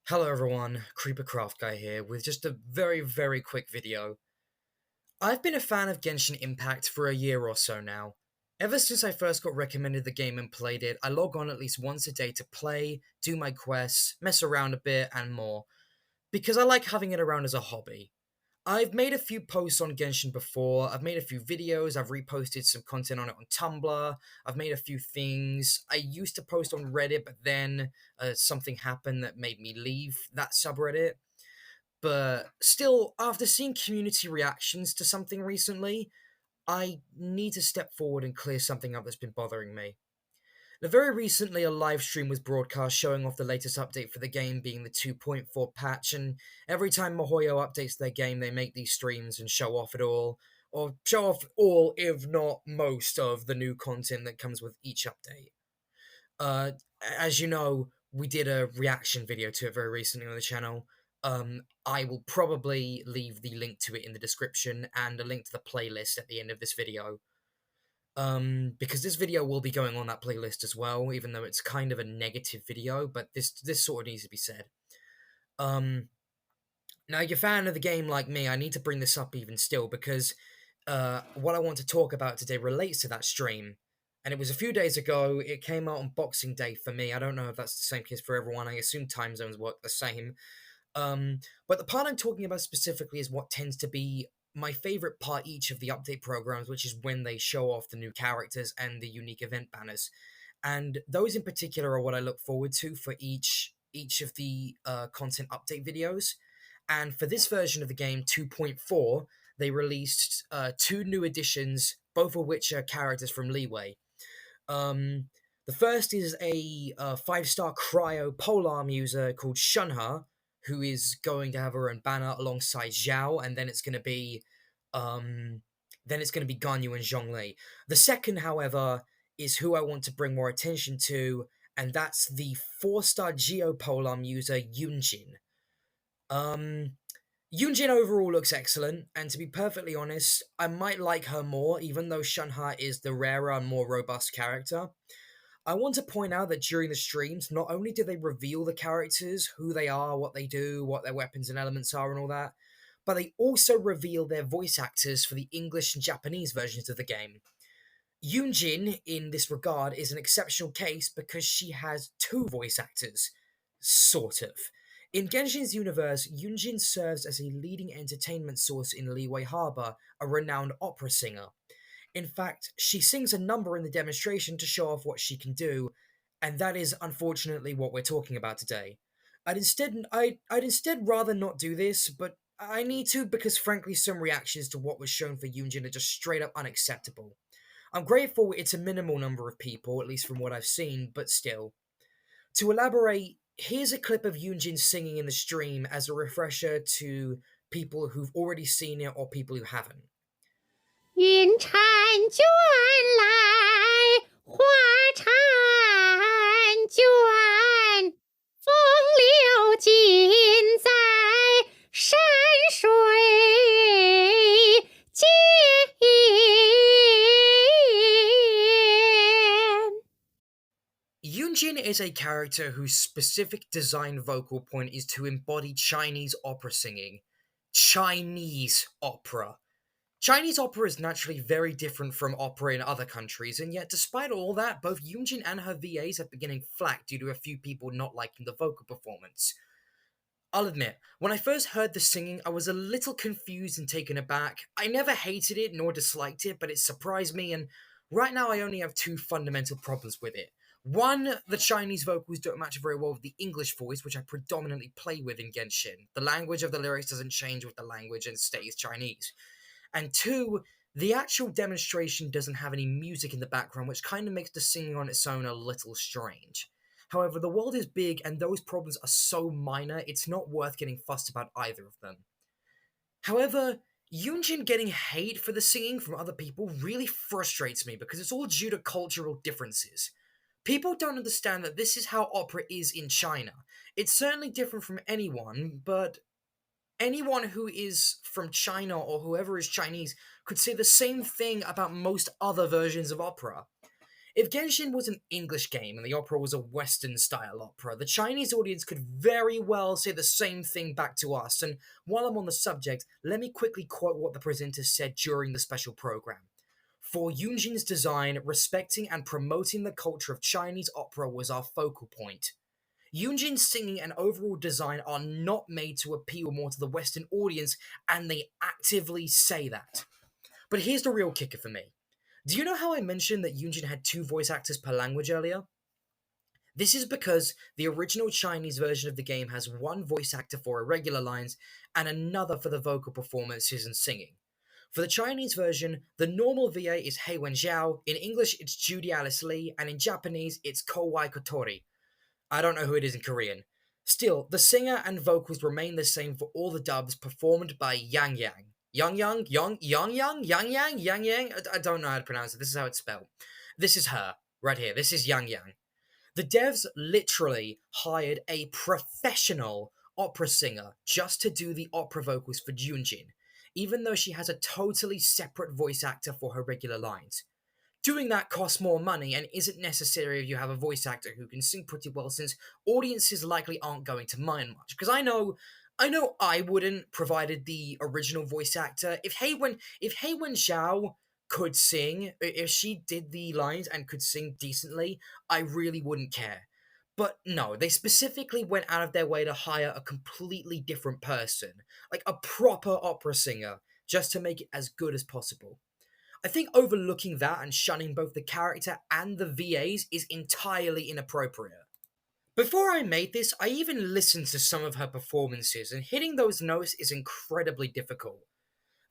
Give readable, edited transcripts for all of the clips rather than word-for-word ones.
Hello everyone, Creepercraft Guy here with just a very quick video. I've been a fan of Genshin Impact for a year or so now. Ever since I first got recommended the game and played it, I log on at least once a day to play, do my quests, mess around a bit, and more, because I like having it around as a hobby. I've made a few posts on Genshin before, I've made a few videos, I've reposted some content on it on Tumblr, I've made a few things. I used to post on Reddit, but then something happened that made me leave that subreddit. But still, after seeing community reactions to something recently, I need to step forward and clear something up that's been bothering me. Now, very recently, a live stream was broadcast showing off the latest update for the game being the 2.4 patch, and every time MiHoYo updates their game, they make these streams and show off it all, or show off all, if not most, of the new content that comes with each update. Uh, as you know, we did a reaction video to it very recently on the channel. I will probably leave the link to it in the description and a link to the playlist at the end of this video. Because this video will be going on that playlist as well, even though it's kind of a negative video, but this sort of needs to be said. Um, Now, you're a fan of the game like me, I need to bring this up even still, because what I want to talk about today relates to that stream. And it was a few days ago, it came out on Boxing Day for me. I don't know if that's the same case for everyone, I assume time zones work the same. But the part I'm talking about specifically is what tends to be my favorite part each of the update programs, which is when they show off the new characters and the unique event banners. And those in particular are what I look forward to for each of the content update videos. And for this version of the game, 2.4, they released two new additions, both of which are characters from Leeway. Um, the first is a 5-star cryo polearm user called Shunha, who is going to have her own banner alongside Zhao, and then it's going to be Ganyu and Zhongli. The second, however, is who I want to bring more attention to, and that's the 4-star Geopolarm user Yunjin. Um, Yunjin overall looks excellent, and to be perfectly honest, I might like her more, even though Shunha is the rarer and more robust character. I want to point out that during the streams, not only do they reveal the characters, who they are, what they do, what their weapons and elements are, and all that, but they also reveal their voice actors for the English and Japanese versions of the game. Yunjin, in this regard, is an exceptional case because she has two voice actors. Sort of. In Genshin's universe, Yunjin serves as a leading entertainment source in Liyue Harbor, a renowned opera singer. In fact, she sings a number in the demonstration to show off what she can do, and that is unfortunately what we're talking about today. I'd instead rather not do this, but I need to because frankly some reactions to what was shown for Yunjin are just straight up unacceptable. I'm grateful it's a minimal number of people, at least from what I've seen, but still. To elaborate, here's a clip of Yoonjin singing in the stream as a refresher to people who've already seen it or people who haven't. 云婵娟来，花婵娟，风流尽在山水间。Yoonjin is a character whose specific design vocal point is to embody Chinese opera singing. Chinese opera. Chinese opera is naturally very different from opera in other countries, and yet despite all that, both Yoonjin and her VAs have been getting flack due to a few people not liking the vocal performance. I'll admit, when I first heard the singing, I was a little confused and taken aback. I never hated it nor disliked it, but it surprised me, and right now I only have two fundamental problems with it. One, the Chinese vocals don't match very well with the English voice, which I predominantly play with in Genshin. The language of the lyrics doesn't change with the language and stays Chinese. And two, the actual demonstration doesn't have any music in the background, which kind of makes the singing on its own a little strange. However, the world is big and those problems are so minor, it's not worth getting fussed about either of them. However, Yoonjin getting hate for the singing from other people really frustrates me because it's all due to cultural differences. People don't understand that this is how opera is in China. It's certainly different from anyone, but anyone who is from China or whoever is Chinese could say the same thing about most other versions of opera. If Genshin was an English game and the opera was a Western style opera, the Chinese audience could very well say the same thing back to us. And while I'm on the subject, let me quickly quote what the presenter said during the special program. For Yunjin's design, respecting and promoting the culture of Chinese opera was our focal point. Yunjin's singing and overall design are not made to appeal more to the Western audience, and they actively say that. But here's the real kicker for me. Do you know how I mentioned that Yunjin had two voice actors per language earlier? This is because the original Chinese version of the game has one voice actor for irregular lines and another for the vocal performances and singing. For the Chinese version, the normal VA is Heiwen Zhao, in English it's Judy Alice Lee, and in Japanese it's Kowai Kotori. I don't know who it is in Korean. Still, the singer and vocals remain the same for all the dubs performed by Yang Yang. Yang Yang. I don't know how to pronounce it. This is how it's spelled. This is her, right here. This is Yang Yang. The devs literally hired a professional opera singer just to do the opera vocals for Junjin, even though she has a totally separate voice actor for her regular lines. Doing that costs more money and isn't necessary if you have a voice actor who can sing pretty well, since audiences likely aren't going to mind much. Because I know I wouldn't, provided the original voice actor. If Heiwen Zhao could sing, if she did the lines and could sing decently, I really wouldn't care. But no, they specifically went out of their way to hire a completely different person, like a proper opera singer, just to make it as good as possible. I think overlooking that and shunning both the character and the VAs is entirely inappropriate. Before I made this, I even listened to some of her performances, and hitting those notes is incredibly difficult.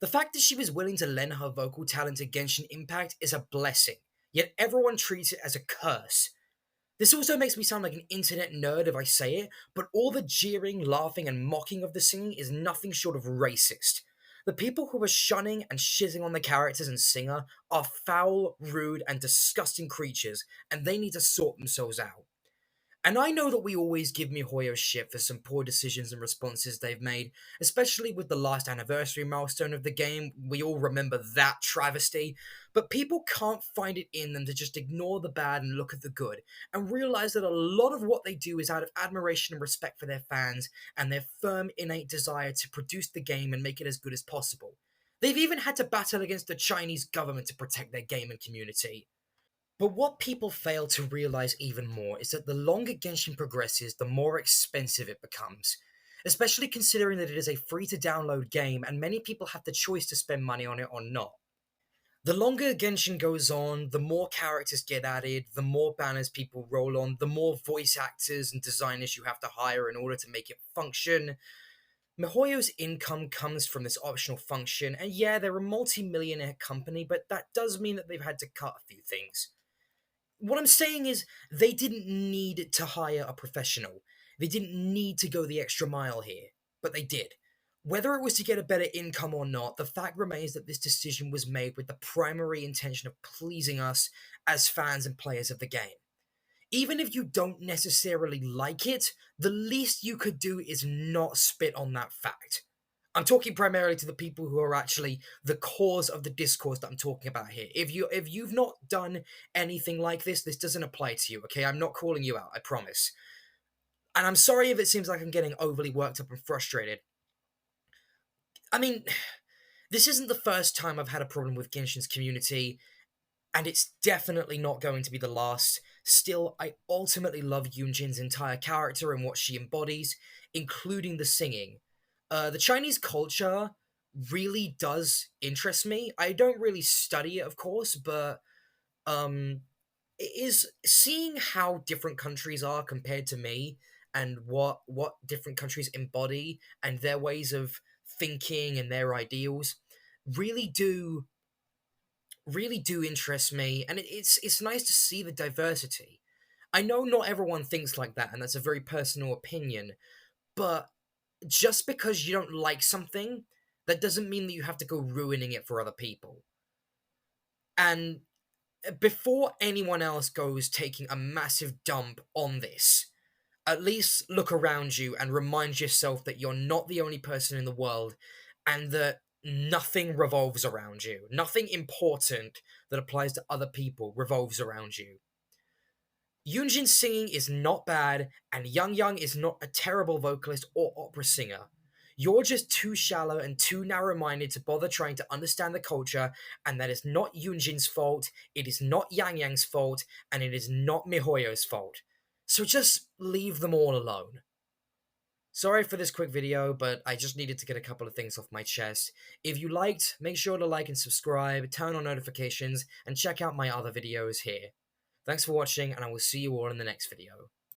The fact that she was willing to lend her vocal talent to Genshin Impact is a blessing, yet everyone treats it as a curse. This also makes me sound like an internet nerd if I say it, but all the jeering, laughing, and mocking of the singing is nothing short of racist. The people who are shunning and shitting on the characters and singer are foul, rude, and disgusting creatures, and they need to sort themselves out. And I know that we always give MiHoYo shit for some poor decisions and responses they've made, especially with the last anniversary milestone of the game. We all remember that travesty. But people can't find it in them to just ignore the bad and look at the good, and realize that a lot of what they do is out of admiration and respect for their fans, and their firm innate desire to produce the game and make it as good as possible. They've even had to battle against the Chinese government to protect their gaming community. But what people fail to realize even more is that the longer Genshin progresses, the more expensive it becomes. Especially considering that it is a free to download game and many people have the choice to spend money on it or not. The longer Genshin goes on, the more characters get added, the more banners people roll on, the more voice actors and designers you have to hire in order to make it function. MiHoYo's income comes from this optional function, and yeah, they're a multi-millionaire company, but that does mean that they've had to cut a few things. What I'm saying is, they didn't need to hire a professional. They didn't need to go the extra mile here, but they did. Whether it was to get a better income or not, the fact remains that this decision was made with the primary intention of pleasing us as fans and players of the game. Even if you don't necessarily like it, the least you could do is not spit on that fact. I'm talking primarily to the people who are actually the cause of the discourse that I'm talking about here. If you've not done anything like this doesn't apply to you, okay? I'm not calling you out, I promise. And I'm sorry if it seems like I'm getting overly worked up and frustrated. I mean, this isn't the first time I've had a problem with Genshin's community, and it's definitely not going to be the last. Still, I ultimately love Yunjin's entire character and what she embodies, including the singing. The Chinese culture really does interest me. I don't really study it, of course, but um, it is seeing how different countries are compared to me, and what different countries embody and their ways of thinking and their ideals really do really do interest me, and it's nice to see the diversity. I know not everyone thinks like that, and that's a very personal opinion, but just because you don't like something, that doesn't mean that you have to go ruining it for other people. And before anyone else goes taking a massive dump on this, at least look around you and remind yourself that you're not the only person in the world, and that nothing revolves around you. Nothing important that applies to other people revolves around you. Yunjin's singing is not bad, and Young Young is not a terrible vocalist or opera singer. You're just too shallow and too narrow minded to bother trying to understand the culture, and that is not Yunjin's fault, it is not Yang Yang's fault, and it is not Mihoyo's fault. So just leave them all alone. Sorry for this quick video, but I just needed to get a couple of things off my chest. If you liked, make sure to like and subscribe, turn on notifications, and check out my other videos here. Thanks for watching, and I will see you all in the next video.